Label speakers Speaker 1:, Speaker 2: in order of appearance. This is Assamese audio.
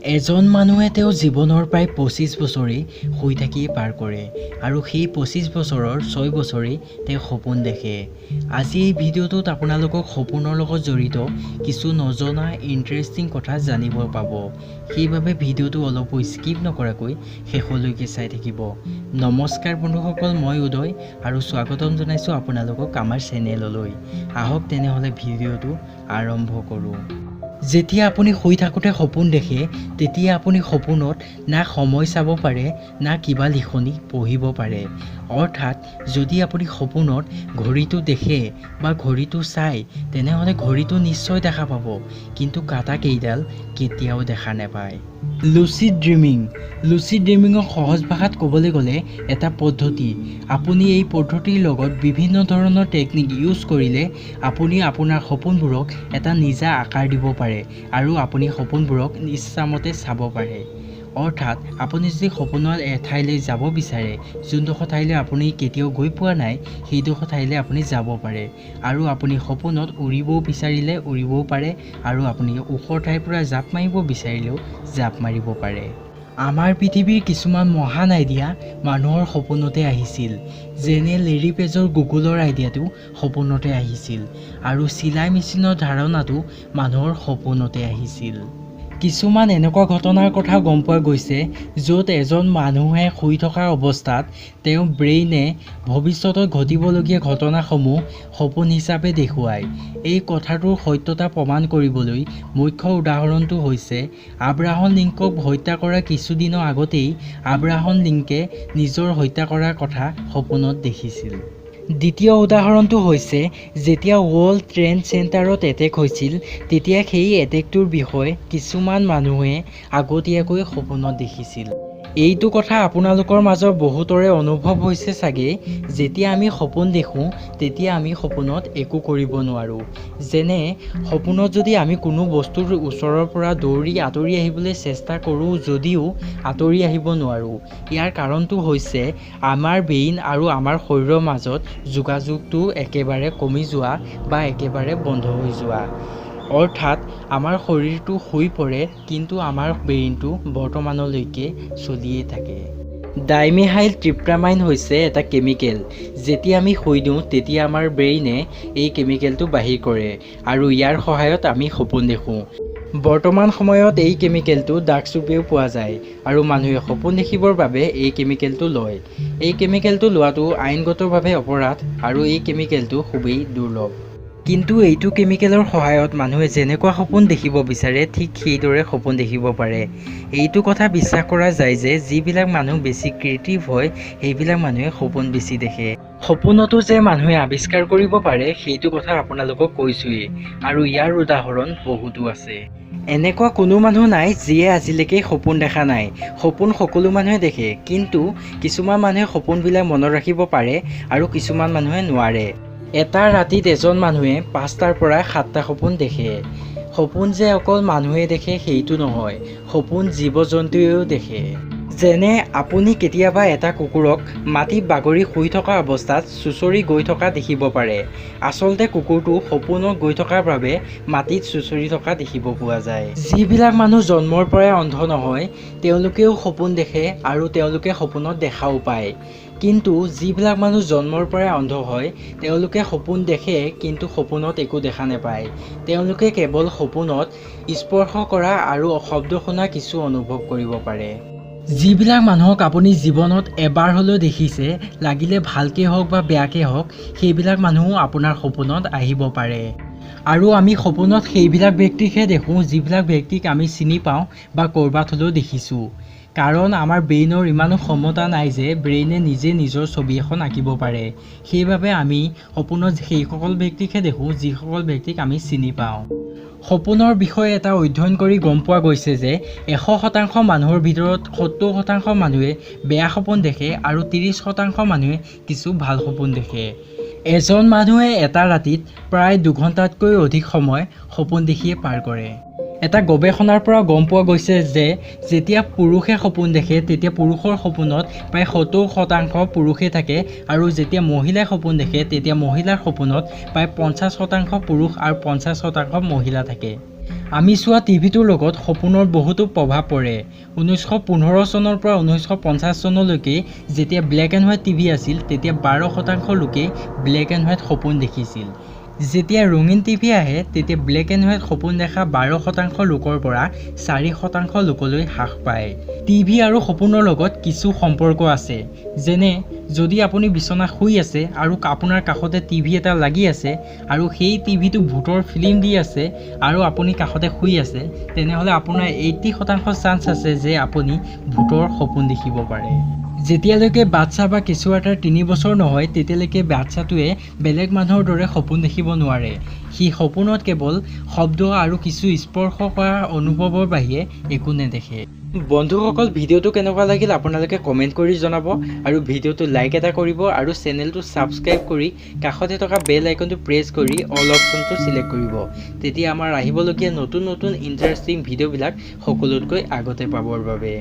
Speaker 1: এজন মানুহে তেওঁ জীৱনৰ প্ৰায় ২৫ বছৰেই শুই থাকিয়ে পাৰ কৰে আৰু সেই ২৫ বছৰৰ ৬ বছৰেই তেওঁ সপোন দেখে। আজি এই ভিডিঅ'টোত আপোনালোকক সপোনৰ লগত জড়িত কিছু নজনা ইণ্টাৰেষ্টিং কথা জানিব পাব। সেইবাবে ভিডিঅ'টো অলপো স্কিপ নকৰাকৈ শেষলৈকে চাই থাকিব। নমস্কাৰ বন্ধুসকল, মই উদয় আৰু স্বাগতম জনাইছোঁ আপোনালোকক আমাৰ চেনেললৈ। আহক তেনেহ'লে ভিডিঅ'টো আৰম্ভ কৰোঁ। যেতিয়া আপুনি শুই থাকোঁতে সপোন দেখে, তেতিয়া আপুনি সপোনত না সময় চাব পাৰে না কিবা লিখনি পঢ়িব পাৰে। অৰ্থাৎ যদি আপুনি সপোনত ঘড়ীটো দেখে বা ঘড়ীটো চায়, তেনেহ'লে ঘড়ীটো নিশ্চয় দেখা পাব, কিন্তু কাটা কেইডাল কেতিয়াও দেখা নাপায়। লুচিড ড্ৰিমিঙক সহজ ভাষাত ক'বলৈ গ'লে এটা পদ্ধতি। আপুনি এই পদ্ধতিৰ লগত বিভিন্ন ধৰণৰ টেকনিক ইউজ কৰিলে আপুনি আপোনাৰ সপোনবোৰক এটা নিজা আকাৰ দিব পাৰে আৰু আপুনি সপোনবোৰক ইচ্ছামতে চাব পাৰে। অৰ্থাৎ আপুনি যদি সপোনত এঠাইলৈ যাব বিচাৰে, যোনডোখৰ ঠাইলৈ আপুনি কেতিয়াও গৈ পোৱা নাই, সেইডোখৰ ঠাইলৈ আপুনি যাব পাৰে। আৰু আপুনি সপোনত উৰিবও বিচাৰিলে উৰিবও পাৰে আৰু আপুনি ওখৰ ঠাইৰ পৰা জাপ মাৰিব বিচাৰিলেও জাপ মাৰিব পাৰে। আমাৰ পৃথিৱীৰ কিছুমান মহান আইডিয়া মানুহৰ সপোনতে আহিছিল। যেনে লেৰী পেজৰ গুগলৰ আইডিয়াটো সপোনতে আহিছিল আৰু চিলাই মেচিনৰ ধাৰণাটো মানুহৰ সপোনতে আহিছিল। কিছুমান এনেকুৱা ঘটনাৰ কথা গম পোৱা গৈছে য'ত এজন মানুহে শুই থকা অৱস্থাত তেওঁৰ ব্ৰেইনে ভৱিষ্যতত ঘটিবলগীয়া ঘটনাসমূহ সপোন হিচাপে দেখুৱায়। এই কথাটোৰ সত্যতা প্ৰমাণ কৰিবলৈ মুখ্য উদাহৰণটো হৈছে আব্ৰাহাম লিংকক হত্যা কৰাৰ কিছুদিনৰ আগতেই আব্ৰাহাম লিংকে নিজৰ হত্যা কৰাৰ কথা সপোনত দেখিছিল। দ্বিতীয় উদাহৰণটো হৈছে যেতিয়া ৱৰ্ল্ড ট্ৰেড চেণ্টাৰত এটেক হৈছিল, তেতিয়া সেই এটেকটোৰ বিষয়ে কিছুমান মানুহে আগতীয়াকৈ সপোনত দেখিছিল। এইটো কথা আপোনালোকৰ মাজৰ বহুতৰে অনুভৱ হৈছে চাগে। যেতিয়া আমি সপোন দেখোঁ, তেতিয়া আমি সপোনত একো কৰিব নোৱাৰোঁ। যেনে সপোনত যদি আমি কোনো বস্তুৰ ওচৰৰ পৰা দৌৰি আঁতৰি আহিবলৈ চেষ্টা কৰোঁ যদিও আঁতৰি আহিব নোৱাৰোঁ। ইয়াৰ কাৰণটো হৈছে আমাৰ ব্ৰেইন আৰু আমাৰ শৰীৰৰ মাজত যোগাযোগটো একেবাৰে কমি যোৱা বা একেবাৰে বন্ধ হৈ যোৱা। অৰ্থাৎ আমাৰ শৰীৰটো শুই পৰে, কিন্তু আমাৰ ব্ৰেইনটো বৰ্তমানলৈকে চলিয়েই থাকে। ডাইমেথাইল ট্ৰিপ্টামাইন হৈছে এটা কেমিকেল। যেতিয়া আমি শুই দিওঁ, তেতিয়া আমাৰ ব্ৰেইনে এই কেমিকেলটো বাহিৰ কৰে আৰু ইয়াৰ সহায়ত আমি সপোন দেখোঁ। বৰ্তমান সময়ত এই কেমিকেলটো ড্ৰাগছৰূপেও পোৱা যায় আৰু মানুহে সপোন দেখিবৰ বাবে এই কেমিকেলটো লয়। এই কেমিকেলটো লোৱাটো আইনগতভাৱে অপৰাধ আৰু এই কেমিকেলটো খুবেই দুৰ্লভ। কিন্তু এইটো কেমিকেলৰ সহায়ত মানুহে যেনেকুৱা সপোন দেখিব বিচাৰে ঠিক সেইদৰে সপোন দেখিব পাৰে। এইটো কথা বিশ্বাস কৰা যায় যে যিবিলাক মানুহ বেছি ক্ৰিয়েটিভ হয়, সেইবিলাক মানুহে সপোন বেছি দেখে। সপোনতো যে মানুহে আৱিষ্কাৰ কৰিব পাৰে সেইটো কথা আপোনালোকক কৈছোঁৱেই, আৰু ইয়াৰ উদাহৰণ বহুতো আছে। এনেকুৱা কোনো মানুহ নাই যিয়ে আজিলৈকে সপোন দেখা নাই। সপোন সকলো মানুহে দেখে, কিন্তু কিছুমান মানুহে সপোনবিলাক মনত ৰাখিব পাৰে আৰু কিছুমান মানুহে নোৱাৰে। এটা ৰাতিত এজন মানুহে ৫টাৰ পৰা ৭টা সপোন দেখে। সপোন যে অকল মানুহে দেখে সেইটো নহয়, সপোন জীৱ-জন্তুৱেও দেখে। যেনে আপুনি কেতিয়াবা এটা কুকুৰক মাটিত বাগৰি শুই থকা অৱস্থাত চুঁচৰি গৈ থকা দেখিব পাৰে। আচলতে কুকুৰটো সপোনত গৈ থকাৰ বাবে মাটিত চুঁচৰি থকা দেখিব পোৱা যায়। যিবিলাক মানুহ জন্মৰ পৰাই অন্ধ নহয়, তেওঁলোকেও সপোন দেখে আৰু তেওঁলোকে সপোনত দেখাও পায়। কিন্তু যিবিলাক মানুহ জন্মৰ পৰাই অন্ধ হয়, তেওঁলোকে সপোন দেখে কিন্তু সপোনত একো দেখা নাপায়। তেওঁলোকে কেৱল সপোনত স্পৰ্শ কৰা আৰু শব্দ শুনা কিছু অনুভৱ কৰিব পাৰে। যিবিলাক মানুহক আপুনি জীৱনত এবাৰ হ'লেও দেখিছে, লাগিলে ভালকৈ হওক বা বেয়াকৈ হওক, সেইবিলাক মানুহো আপোনাৰ সপোনত আহিব পাৰে। আৰু আমি সপোনত সেইবিলাক ব্যক্তিকহে দেখোঁ যিবিলাক ব্যক্তিক আমি চিনি পাওঁ বা ক'ৰবাত হ'লেও দেখিছোঁ। কাৰণ আমাৰ ব্ৰেইনৰ ইমানো ক্ষমতা নাই যে ব্ৰেইনে নিজে নিজৰ ছবি এখন আঁকিব পাৰে। সেইবাবে আমি সপোনত সেইসকল ব্যক্তিকহে দেখোঁ যিসকল ব্যক্তিক আমি চিনি পাওঁ। সপোনৰ বিষয়ে এটা অধ্যয়ন কৰি গম পোৱা গৈছে যে ১০০% মানুহৰ ভিতৰত ৭০% মানুহে বেয়া সপোন দেখে আৰু ৩০% মানুহে কিছু ভাল সপোন দেখে। এজন মানুহে এটা ৰাতিত প্ৰায় ২ ঘণ্টাতকৈ অধিক সময় সপোন দেখিয়ে পাৰ কৰে। এটা গৱেষণাৰ পৰা গম পোৱা গৈছে যে যেতিয়া পুৰুষে সপোন দেখে, তেতিয়া পুৰুষৰ সপোনত প্ৰায় ৭০% পুৰুষে থাকে আৰু যেতিয়া মহিলাই সপোন দেখে, তেতিয়া মহিলাৰ সপোনত প্ৰায় ৫০% পুৰুষ আৰু ৫০% মহিলা থাকে। আমি চোৱা টিভিটোৰ লগত সপোনৰ বহুতো প্ৰভাৱ পৰে। 1915 চনৰ পৰা 1950 চনলৈকে যেতিয়া ব্লেক এণ্ড হোৱাইট টিভি আছিল তেতিয়া 12% লোকে ব্লেক এণ্ড হোৱাইট সপোন দেখিছিল। যেতিয়া ৰঙীন টিভি আহে তেতিয়া ব্লেক এণ্ড হোৱাইট সপোন দেখা 12% লোকৰ পৰা 4% লোকলৈ হ্ৰাস পায়। টিভি আৰু সপোনৰ লগত কিছু সম্পৰ্ক আছে। যেনে যদি আপুনি বিচনাত শুই আছে আৰু আপোনাৰ কাষতে টিভি এটা লাগি আছে আৰু সেই টিভিটো ভূতৰ ফিল্ম দি আছে আৰু আপুনি কাষতে শুই আছে, তেনেহ'লে আপোনাৰ 80% চান্স আছে যে আপুনি ভূতৰ সপোন দেখিব পাৰে। যেতিয়ালৈকে বাচ্চা বা কেঁচুৱা এটাৰ 3 বছৰ নহয় তেতিয়ালৈকে বাচ্চাটোৱে বেলেগ মানুহৰ দৰে সপোন দেখিব নোৱাৰে। সি সপোনত কেৱল শব্দ আৰু কিছু স্পৰ্শ কৰা অনুভৱৰ বাহিৰে একো নেদেখে। বন্ধুসকল, ভিডিঅ'টো কেনেকুৱা লাগিল আপোনালোকে কমেণ্ট কৰি জনাব আৰু ভিডিঅ'টো লাইক এটা কৰিব আৰু চেনেলটো ছাবস্ক্ৰাইব কৰি কাষতে থকা বেল আইকনটো প্ৰেছ কৰি অল অপশ্যনটো চিলেক্ট কৰিব। তেতিয়া আমাৰ আহিবলগীয়া নতুন ইণ্টাৰেষ্টিং ভিডিঅ'বিলাক সকলোতকৈ আগতে পাবৰ বাবে।